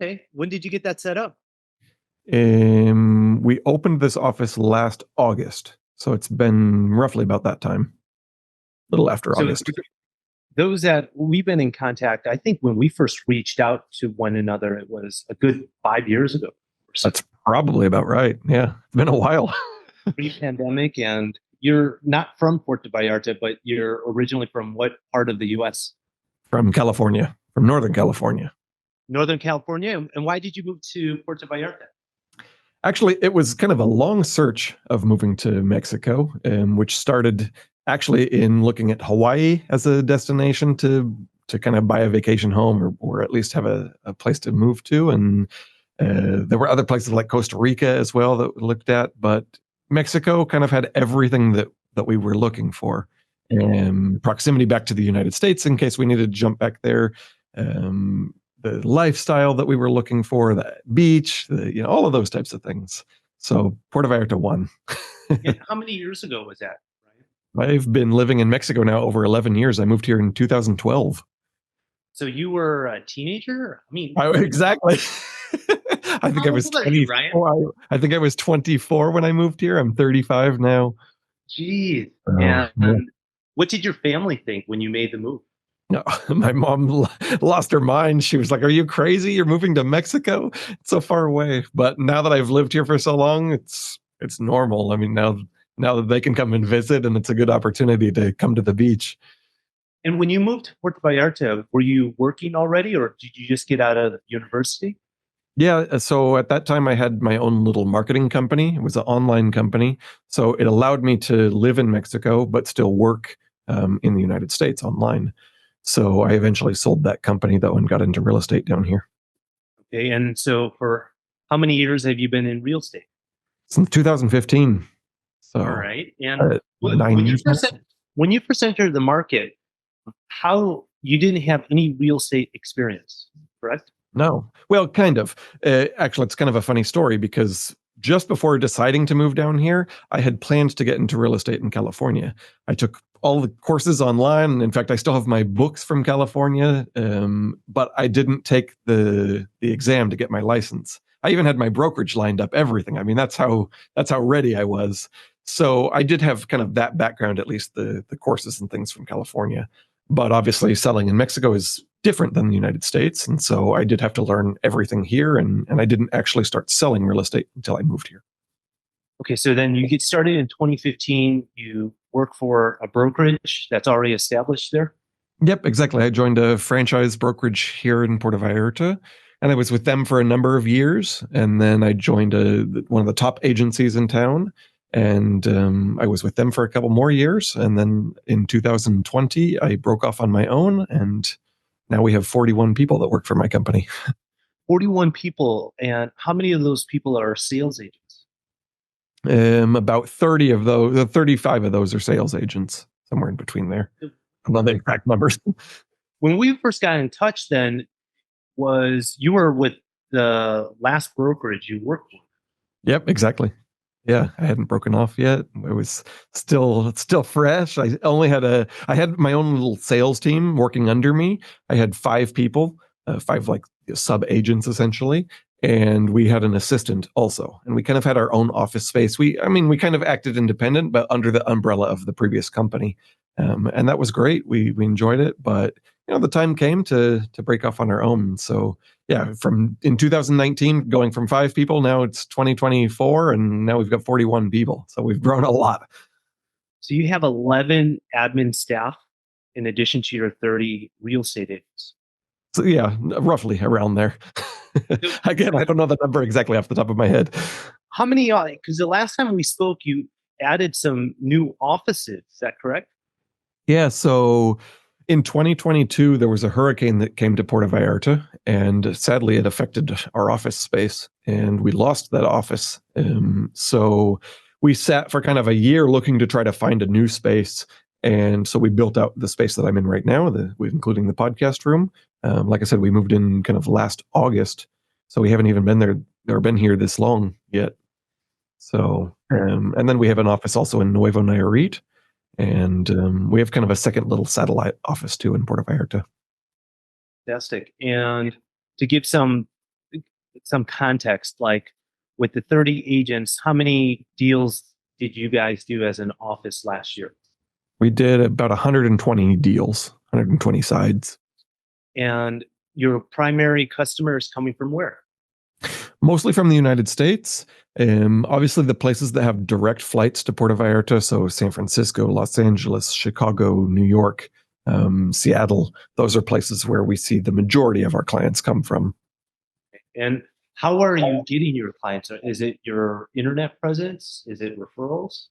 Okay. When did you get that set up? We opened this office last August, so it's been roughly about that time, a little after So August. those that we've been in contact, I think when we first reached out to one another, it was a good 5 years ago or so, That's probably about right. Yeah, it's been a while. pre-pandemic. And you're not from Puerto Vallarta, but you're originally from what part of the U.S.? From California, from Northern California. Northern California. And why did you move to Puerto Vallarta? Actually, it was kind of a long search of moving to Mexico, which started actually in looking at Hawaii as a destination to kind of buy a vacation home or at least have a place to move to. And there were other places like Costa Rica as well that we looked at, but Mexico kind of had everything that we were looking for. Proximity back to the United States in case we needed to jump back there. The lifestyle that we were looking for, the beach, all of those types of things. So Puerto Vallarta won. And how many years ago was that? Right. I've been living in Mexico now over 11 years. I moved here in 2012. So you were a teenager? I mean, exactly. I think I was 24. I think I was 24 when I moved here. I'm 35 now. Geez. And what did your family think when you made the move? No, my mom lost her mind. She was like, "Are you crazy? You're moving to Mexico? It's so far away." But now that I've lived here for so long, it's normal. I mean, now that they can come and visit, and it's a good opportunity to come to the beach. And when you moved to Puerto Vallarta, were you working already, or did you just get out of university? Yeah, so at that time I had my own little marketing company. It was an online company, so it allowed me to live in Mexico but still work in the United States online. So I eventually sold that company though and got into real estate down here. Okay, and so for how many years have you been in real estate? Since 2015. So all right, and 9 years. When you first entered the market, how you didn't have any real estate experience, correct? No. Well, kind of. Actually, it's kind of a funny story because just before deciding to move down here, I had planned to get into real estate in California. I took all the courses online. In fact, I still have my books from California, but I didn't take the exam to get my license. I even had my brokerage lined up, everything. I mean, that's how ready I was. So I did have kind of that background, at least the courses and things from California. But obviously selling in Mexico is different than the United States. And so I did have to learn everything here. And I didn't actually start selling real estate until I moved here. Okay, so then you get started in 2015. You work for a brokerage that's already established there? Yep, exactly. I joined a franchise brokerage here in Puerto Vallarta, and I was with them for a number of years. And then I joined one of the top agencies in town. And I was with them for a couple more years. And then in 2020, I broke off on my own. And now we have 41 people that work for my company. 41 people. And how many of those people are sales agents? About 30 of those, 35 of those are sales agents, somewhere in between there. I don't know the exact numbers. When we first got in touch then, you were with the last brokerage you worked with? Yep, exactly. Yeah, I hadn't broken off yet. It was still fresh. I had my own little sales team working under me. I had 5 people, 5 like sub agents essentially, and we had an assistant also. And we kind of had our own office space. We kind of acted independent, but under the umbrella of the previous company, and that was great. We enjoyed it, but the time came to break off on our own. So yeah, in 2019, going from 5 people, now it's 2024, and now we've got 41 people. So we've grown a lot. So you have 11 admin staff in addition to your 30 real estate agents. So yeah, roughly around there. Again, I don't know the number exactly off the top of my head. How many? Because the last time we spoke, you added some new offices. Is that correct? Yeah. So in 2022, there was a hurricane that came to Puerto Vallarta, and sadly, it affected our office space, and we lost that office. So we sat for kind of a year looking to try to find a new space. And so we built out the space that I'm in right now, including the podcast room. Like I said, we moved in kind of last August, so we haven't even been there or been here this long yet. So, and then we have an office also in Nuevo Nayarit, and we have kind of a second little satellite office too in Puerto Vallarta. Fantastic. And to give some some context, like with the 30 agents, how many deals did you guys do as an office last year? We did about 120 deals, 120 sides. And your primary customer is coming from where? Mostly from the United States. Obviously, the places that have direct flights to Puerto Vallarta, so San Francisco, Los Angeles, Chicago, New York, Seattle, those are places where we see the majority of our clients come from. And how are you getting your clients? Is it your internet presence? Is it referrals?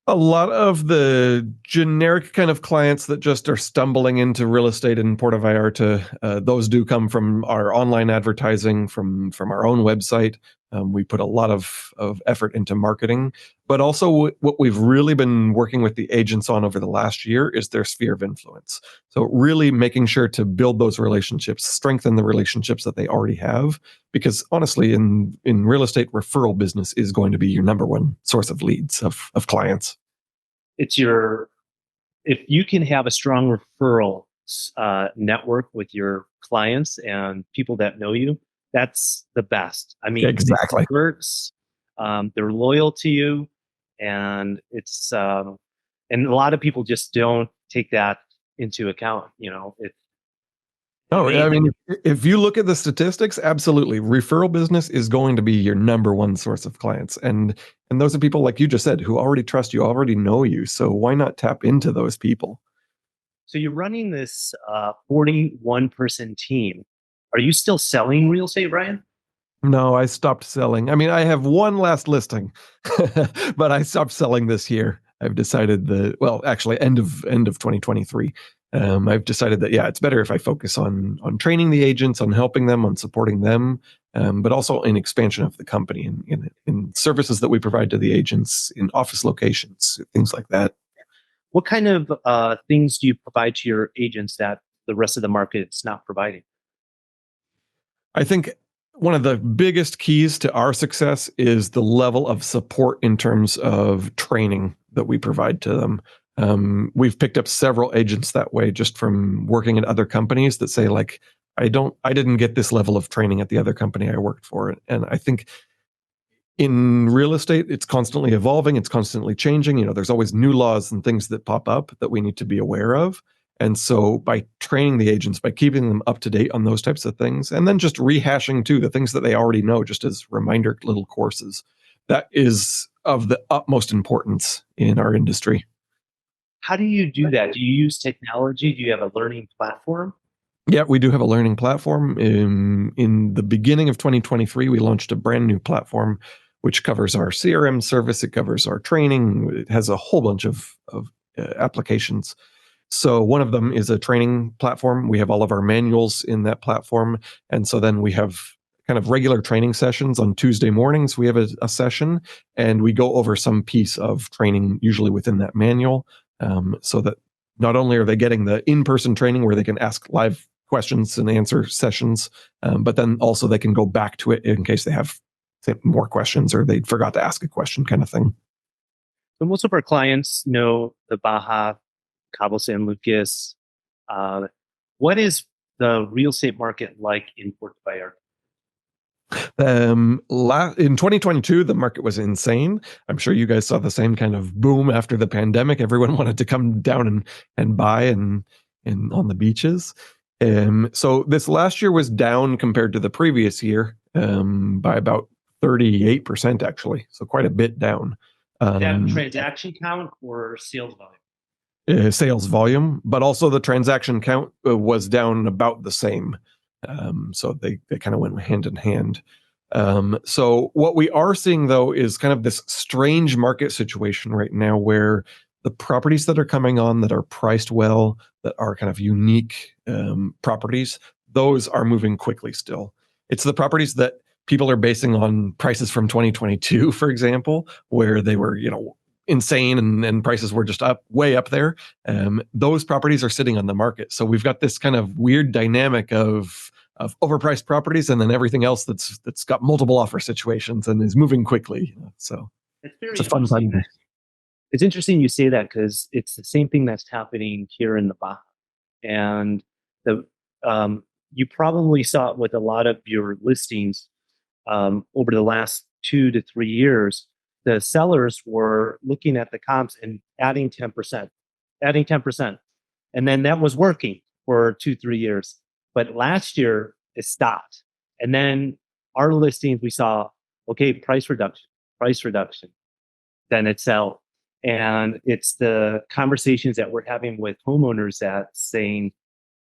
A lot of the generic kind of clients that just are stumbling into real estate in Puerto Vallarta, those do come from our online advertising, from our own website. We put a lot of effort into marketing, but also what we've really been working with the agents on over the last year is their sphere of influence. So really making sure to build those relationships, strengthen the relationships that they already have, because honestly, in real estate, referral business is going to be your number one source of leads, of clients. If you can have a strong referral network with your clients and people that know you, that's the best. I mean, Exactly. It works. They're loyal to you, and and a lot of people just don't take that into account. Oh, I mean, if you look at the statistics, absolutely, referral business is going to be your number one source of clients, and those are people like you just said who already trust you, already know you. So why not tap into those people? So you're running this 41-person team. Are you still selling real estate, Ryan? No, I stopped selling. I mean, I have one last listing, but I stopped selling this year. I've decided actually, end of 2023. I've decided that it's better if I focus on training the agents, on helping them, on supporting them, but also in expansion of the company and in services that we provide to the agents in office locations, things like that. What kind of things do you provide to your agents that the rest of the market is not providing? I think one of the biggest keys to our success is the level of support in terms of training that we provide to them. We've picked up several agents that way just from working at other companies that say, like, I didn't get this level of training at the other company I worked for. And I think in real estate, it's constantly evolving, it's constantly changing. There's always new laws and things that pop up that we need to be aware of. And so by training the agents, by keeping them up to date on those types of things, and then just rehashing too the things that they already know, just as reminder little courses, that is of the utmost importance in our industry. How do you do that? Do you use technology? Do you have a learning platform? Yeah, we do have a learning platform. In the beginning of 2023, we launched a brand new platform which covers our CRM service. It covers our training. It has a whole bunch of applications. So one of them is a training platform. We have all of our manuals in that platform. And so then we have kind of regular training sessions on Tuesday mornings. We have a session and we go over some piece of training, usually within that manual, so that not only are they getting the in-person training where they can ask live questions and answer sessions, but then also they can go back to it in case they have more questions or they forgot to ask a question, kind of thing. So most of our clients know the Baja, Cabo San Lucas. What is the real estate market like in Puerto Vallarta? In 2022, the market was insane. I'm sure you guys saw the same kind of boom after the pandemic. Everyone wanted to come down and buy and on the beaches. So this last year was down compared to the previous year by about 38%, actually. So quite a bit down. Is that transaction count or sales volume? Sales volume, but also the transaction count was down about the same. So they kind of went hand in hand. So what we are seeing, though, is kind of this strange market situation right now where the properties that are coming on that are priced well, that are kind of unique properties, those are moving quickly still. It's the properties that people are basing on prices from 2022, for example, where they were, insane and prices were just way up there. Those properties are sitting on the market. So we've got this kind of weird dynamic of overpriced properties and then everything else that's got multiple offer situations and is moving quickly. So it's a fun time. It's interesting you say that because it's the same thing that's happening here in the Baja. And you probably saw it with a lot of your listings. over the last 2 to 3 years, the sellers were looking at the comps and adding 10%, adding 10%. And then that was working for 2, 3 years. But last year it stopped. And then our listings, we saw, okay, price reduction, then it sell. And it's the conversations that we're having with homeowners that saying,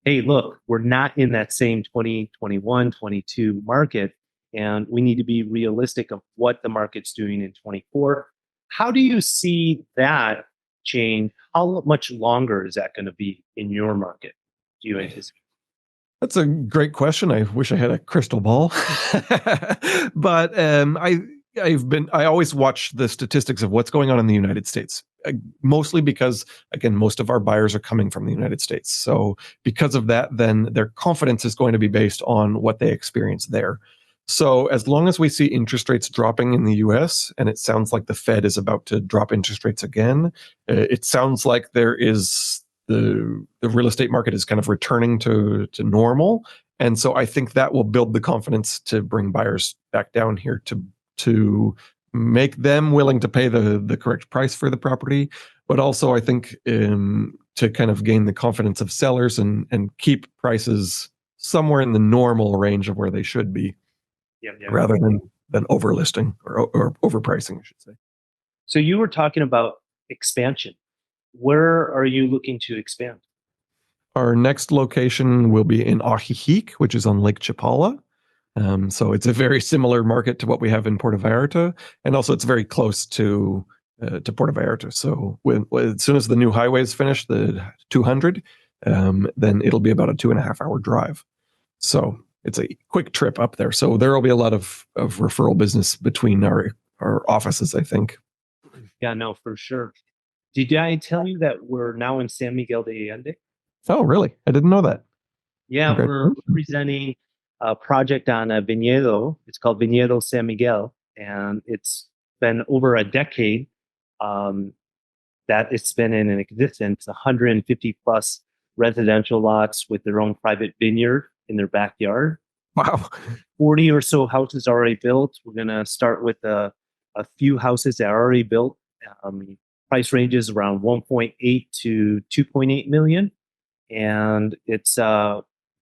hey, look, we're not in that same 2021, 22 market. And we need to be realistic of what the market's doing in 24. How do you see that change? How much longer is that going to be in your market? Do you anticipate? That's a great question. I wish I had a crystal ball, but I always watch the statistics of what's going on in the United States, mostly because, again, most of our buyers are coming from the United States. So because of that, then their confidence is going to be based on what they experience there. So as long as we see interest rates dropping in the US, and it sounds like the Fed is about to drop interest rates again, it sounds like there is the real estate market is kind of returning to normal. And so I think that will build the confidence to bring buyers back down here to make them willing to pay the correct price for the property. But also I think to kind of gain the confidence of sellers and keep prices somewhere in the normal range of where they should be. Rather than overlisting or overpricing, I should say. So you were talking about expansion. Where are you looking to expand? Our next location will be in Ajijic, which is on Lake Chapala. So it's a very similar market to what we have in Puerto Vallarta, and also it's very close to Puerto Vallarta. So as soon as the new highway is finished, the 200, then it'll be about a 2.5-hour drive. So it's a quick trip up there. So there will be a lot of referral business between our offices, I think. Yeah, no, for sure. Did I tell you that we're now in San Miguel de Allende? Oh, really? I didn't know that. Yeah, Okay. We're presenting a project on a Viñedo. It's called Viñedo San Miguel. And it's been over a decade that it's been in existence, 150 plus residential lots with their own private vineyard in their backyard. Wow. 40 or so houses already built. We're going to start with a few houses that are already built. Price ranges around 1.8 to 2.8 million. And it's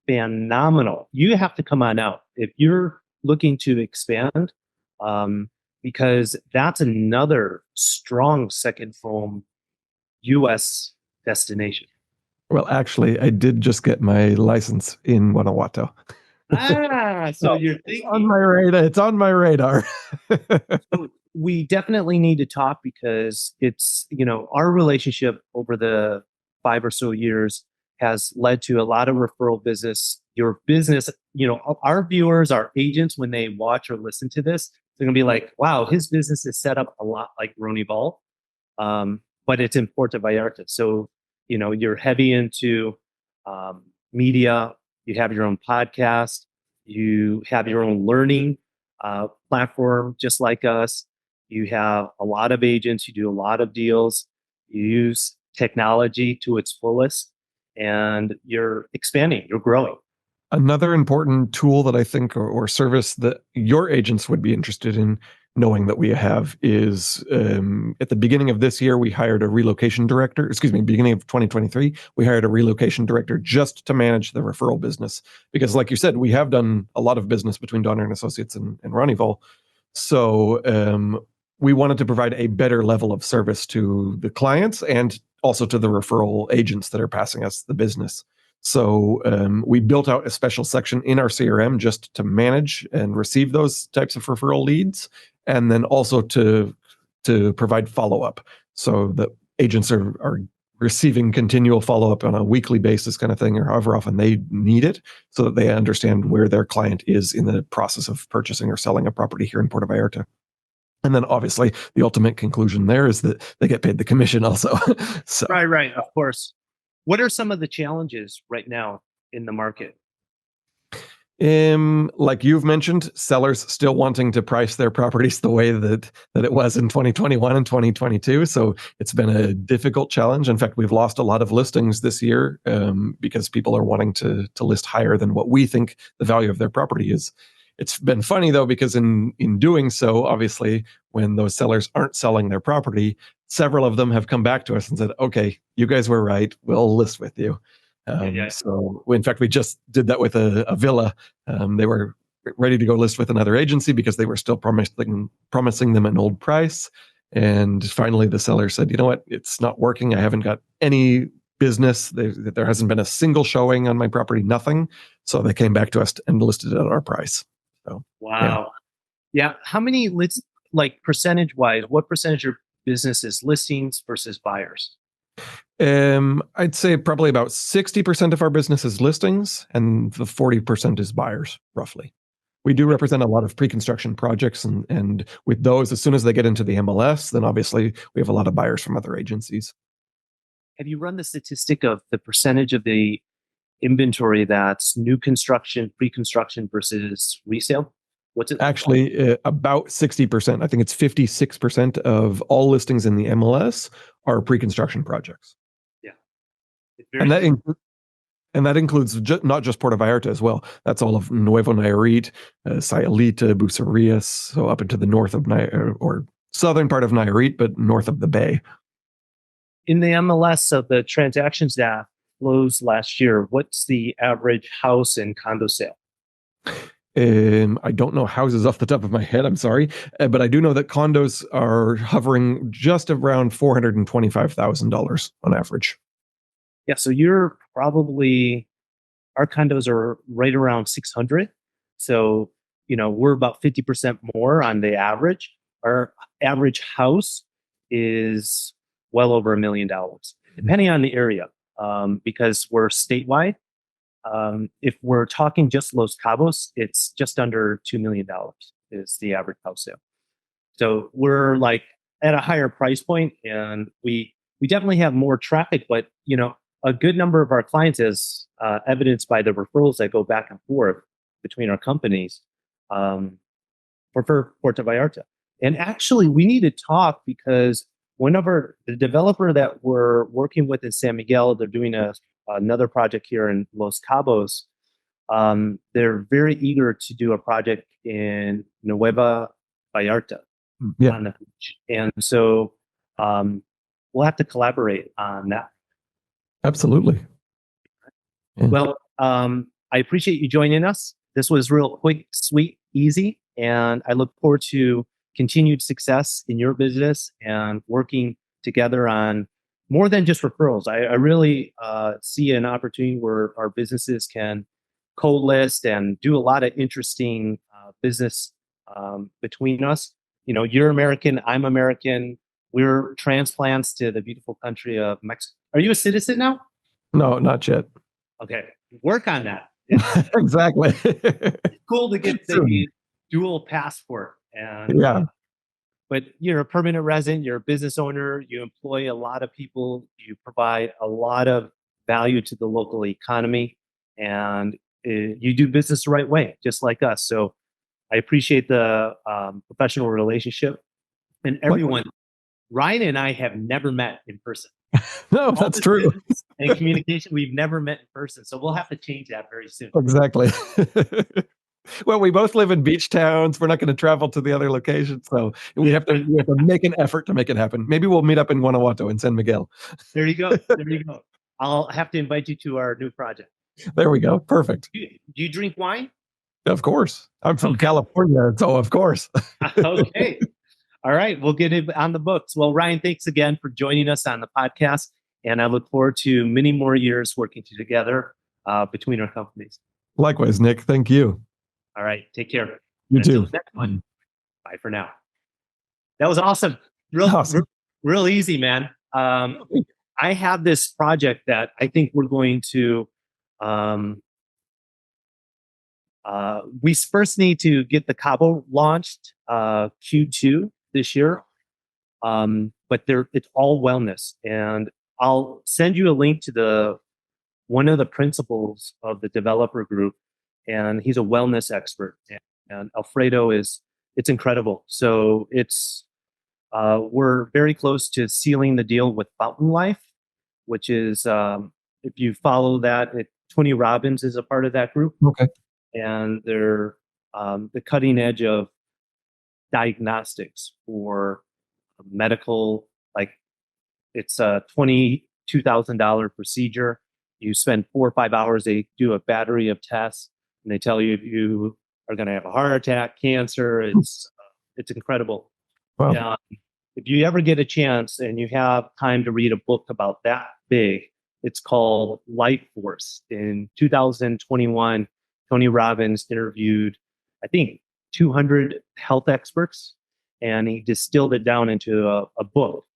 phenomenal. You have to come on out if you're looking to expand, because that's another strong second home U.S. destination. Well, actually, I did just get my license in Guanajuato. So you're thinking. On my radar. It's on my radar. So we definitely need to talk because it's, our relationship over the 5 or so years has led to a lot of referral business. Your business, our viewers, our agents, when they watch or listen to this, they're going to be like, wow, his business is set up a lot like Ronival, but it's in Puerto Vallarta. So, you're heavy into media. You have your own podcast. You have your own learning platform, just like us. You have a lot of agents. You do a lot of deals. You use technology to its fullest, and you're expanding. You're growing. Another important tool that I think or service that your agents would be interested in knowing that we have is at the beginning of this year, we hired a relocation director. Beginning of 2023, we hired a relocation director just to manage the referral business. Because like you said, we have done a lot of business between Donner and Associates and Ronival. So we wanted to provide a better level of service to the clients and also to the referral agents that are passing us the business. So we built out a special section in our CRM just to manage and receive those types of referral leads, and then also to provide follow-up so that agents are receiving continual follow-up on a weekly basis kind of thing, or however often they need it, so that they understand where their client is in the process of purchasing or selling a property here in Puerto Vallarta. And then obviously the ultimate conclusion there is that they get paid the commission also. So. Right, of course. What are some of the challenges right now in the market? Like you've mentioned, sellers still wanting to price their properties the way that it was in 2021 and 2022. So it's been a difficult challenge. In fact, we've lost a lot of listings this year because people are wanting to list higher than what we think the value of their property is. It's been funny though, because in doing so, obviously, when those sellers aren't selling their property, several of them have come back to us and said, okay, you guys were right. We'll list with you. So in fact, we just did that with a villa. They were ready to go list with another agency because they were still promising them an old price. And finally, the seller said, you know what? It's not working. I haven't got any business. There hasn't been a single showing on my property, nothing. So they came back to us and listed it at our price. So, wow. Yeah. How many like percentage wise, what percentage of your business is listings versus buyers? I'd say probably about 60% of our business is listings and the 40% is buyers, roughly. We do represent a lot of pre-construction projects, and with those, as soon as they get into the MLS, then obviously we have a lot of buyers from other agencies. Have you run the statistic of the percentage of the inventory that's new construction, pre-construction versus resale? What's it? Actually, about 60%. I think it's 56% of all listings in the MLS are pre-construction projects. Yeah. And that includes not just Puerto Vallarta as well. That's all of Nuevo Nayarit, Sayulita, Bucerías, so up into the north of or southern part of Nayarit, but north of the bay. In the MLS of the transactions that closed last year, what's the average house and condo sale? I don't know houses off the top of my head, I'm sorry, but I do know that condos are hovering just around $425,000 on average. Yeah, so you're probably, our condos are right around 600. So, we're about 50% more on the average. Our average house is well over $1 million, depending on the area, because we're statewide. If we're talking just Los Cabos, it's just under $2 million is the average house sale. So we're like at a higher price point, and we definitely have more traffic, but a good number of our clients, as evidenced by the referrals that go back and forth between our companies, prefer Puerto Vallarta. And actually, we need to talk because the developer that we're working with in San Miguel, they're doing another project here in Los Cabos. They're very eager to do a project in Nueva Vallarta on the beach. And so we'll have to collaborate on that. Absolutely. Yeah. Well, I appreciate you joining us. This was real quick, sweet, easy, and I look forward to continued success in your business and working together on more than just referrals. I really see an opportunity where our businesses can co-list and do a lot of interesting business between us. You're American, I'm American. We're transplants to the beautiful country of Mexico. Are you a citizen now? No, not yet. Okay, work on that. Exactly. It's cool to get the dual passport. And but you're a permanent resident, you're a business owner, you employ a lot of people, you provide a lot of value to the local economy, and you do business the right way, just like us. So I appreciate the professional relationship. And everyone, Ryan and I have never met in person. No, that's true. And communication, we've never met in person. So we'll have to change that very soon. Exactly. Well, we both live in beach towns. We're not going to travel to the other locations. So we have to make an effort to make it happen. Maybe we'll meet up in Guanajuato in San Miguel. There you go. There you go. I'll have to invite you to our new project. There we go. Perfect. Do you drink wine? Of course. I'm from California, so of course. Okay. All right. We'll get it on the books. Well, Ryan, thanks again for joining us on the podcast. And I look forward to many more years working together between our companies. Likewise, Nick. Thank you. All right. Take care. You too. Next one. Bye for now. That was awesome. Real easy, man. I have this project that I think we're going to, we first need to get the Cabo launched Q2 this year. But it's all wellness. And I'll send you a link to one of the principals of the developer group. And he's a wellness expert. And Alfredo it's incredible. So we're very close to sealing the deal with Fountain Life, which is, if you follow that, Tony Robbins is a part of that group. Okay. And they're the cutting edge of diagnostics for medical, like it's a $22,000 procedure. You spend 4 or 5 hours, they do a battery of tests, and they tell you if you are going to have a heart attack, cancer. It's incredible. Wow. If you ever get a chance and you have time to read a book about that big, it's called Life Force. In 2021, Tony Robbins interviewed, I think, 200 health experts, and he distilled it down into a book,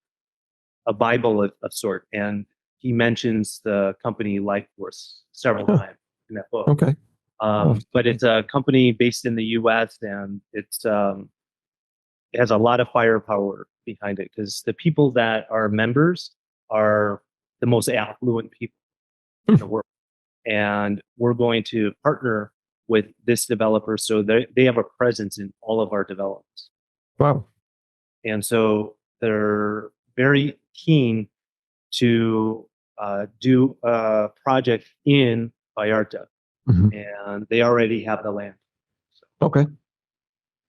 a Bible of sort. And he mentions the company Life Force several times in that book. Okay. But it's a company based in the U.S. and it has a lot of firepower behind it because the people that are members are the most affluent people in the world. And we're going to partner with this developer so they have a presence in all of our developments. Wow. And so they're very keen to do a project in Vallarta. And they already have the land. So, okay.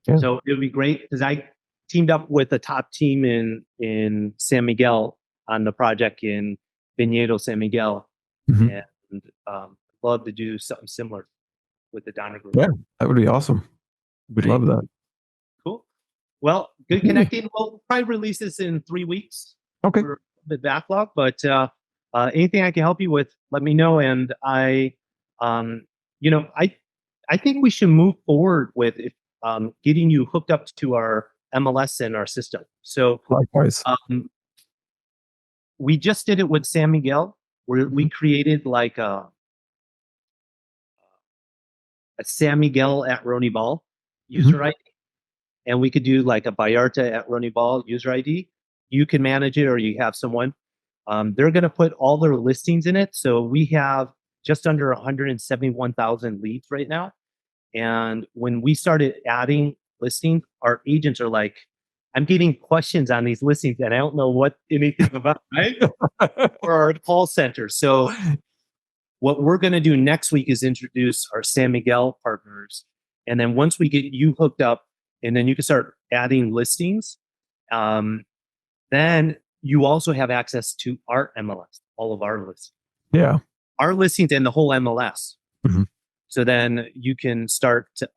Yeah. So it would be great because I teamed up with a top team in San Miguel on the project in Viñedo San Miguel. And love to do something similar with the Donner Group. Yeah, that would be awesome. We'd love that. Cool. Well, good connecting. We'll probably release this in 3 weeks. Okay. For the backlog, but anything I can help you with, let me know. And I think we should move forward with getting you hooked up to our MLS and our system. So likewise, we just did it with San Miguel, where we created like a San Miguel at Ronibal user ID, and we could do like a Vallarta at Ronibal user ID. You can manage it, or you have someone. They're going to put all their listings in it. So we have just under 171,000 leads right now. And when we started adding listings, our agents are like, I'm getting questions on these listings and I don't know what anything about, right? For our call center. So what we're going to do next week is introduce our San Miguel partners. And then once we get you hooked up, and then you can start adding listings, then you also have access to our MLS, all of our listings. Yeah. Our listings and the whole MLS. So then you can start to,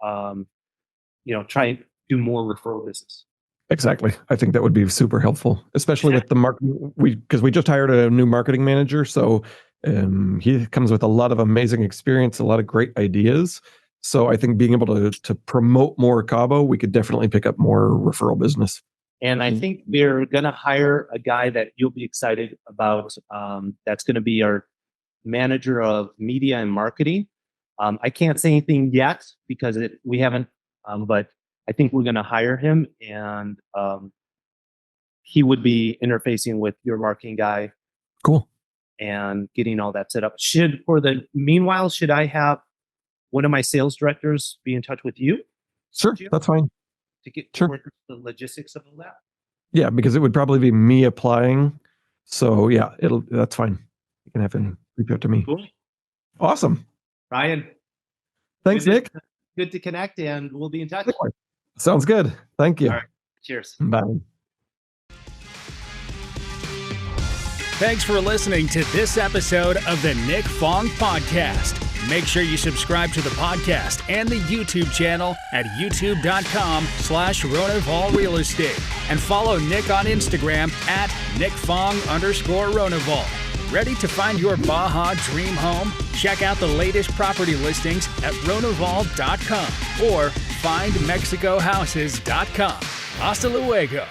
try and do more referral business. Exactly. I think that would be super helpful, especially with the marketing. Because we just hired a new marketing manager. So he comes with a lot of amazing experience, a lot of great ideas. So I think being able to promote more Cabo, we could definitely pick up more referral business. And I think we're going to hire a guy that you'll be excited about. That's going to be our manager of media and marketing. I can't say anything yet because we haven't, but I think we're going to hire him, and he would be interfacing with your marketing guy. Cool. And getting all that set up. Meanwhile, should I have one of my sales directors be in touch with you? Sure, that's fine. To get the logistics of all that? Yeah, because it would probably be me applying. So yeah, that's fine. You can have him reach out to me. Cool. Awesome. Ryan. Thanks, Nick. Good to connect, and we'll be in touch. Sounds good. Thank you. All right. Cheers. Bye. Thanks for listening to this episode of the Nick Fong Podcast. Make sure you subscribe to the podcast and the YouTube channel at youtube.com/Ronaval Real Estate, and follow Nick on Instagram at NickFong_Ronaval. Ready to find your Baja dream home? Check out the latest property listings at ronaval.com or findmexicohouses.com. Hasta luego.